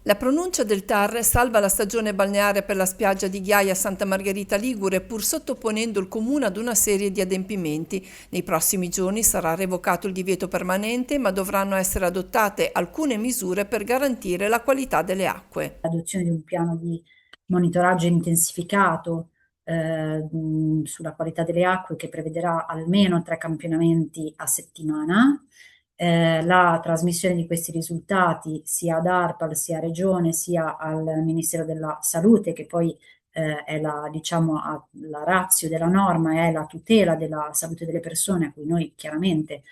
La pronuncia del TAR salva la stagione balneare per la spiaggia di Ghiaia Santa Margherita Ligure, pur sottoponendo il comune ad una serie di adempimenti. Nei prossimi giorni sarà revocato il divieto permanente, ma dovranno essere adottate alcune misure per garantire la qualità delle acque. L'adozione di un piano di monitoraggio intensificato sulla qualità delle acque che prevederà almeno 3 campionamenti a settimana, la trasmissione di questi risultati sia ad ARPAL, sia a Regione, sia al Ministero della Salute, che poi è la ratio della norma, è la tutela della salute delle persone, a cui noi chiaramente,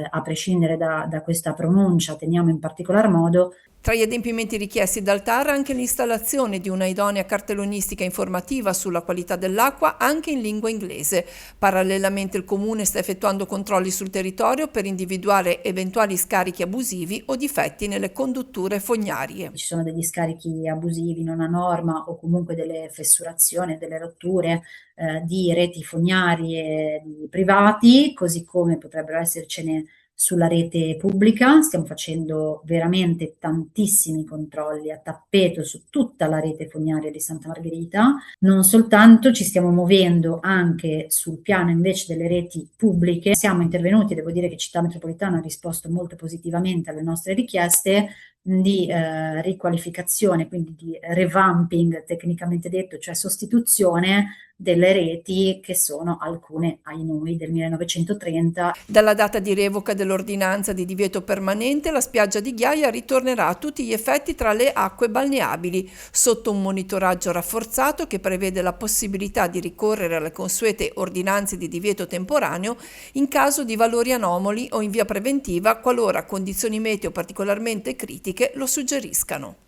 a prescindere da questa pronuncia, teniamo in particolar modo. Tra gli adempimenti richiesti dal TAR anche l'installazione di una idonea cartellonistica informativa sulla qualità dell'acqua anche in lingua inglese. Parallelamente il Comune sta effettuando controlli sul territorio per individuare eventuali scarichi abusivi o difetti nelle condutture fognarie. Ci sono degli scarichi abusivi non a norma o comunque delle fessurazioni, delle rotture di reti fognarie di privati, così come potrebbero essercene sulla rete pubblica. Stiamo facendo veramente tantissimi controlli a tappeto su tutta la rete fognaria di Santa Margherita. Non soltanto, ci stiamo muovendo anche sul piano invece delle reti pubbliche. Siamo intervenuti, devo dire che Città Metropolitana ha risposto molto positivamente alle nostre richieste di riqualificazione, quindi di revamping tecnicamente detto, cioè sostituzione delle reti che sono alcune ai noi del 1930. Dalla data di revoca dell'ordinanza di divieto permanente, la spiaggia di Ghiaia ritornerà a tutti gli effetti tra le acque balneabili, sotto un monitoraggio rafforzato che prevede la possibilità di ricorrere alle consuete ordinanze di divieto temporaneo in caso di valori anomali o in via preventiva qualora condizioni meteo particolarmente critiche lo suggeriscano.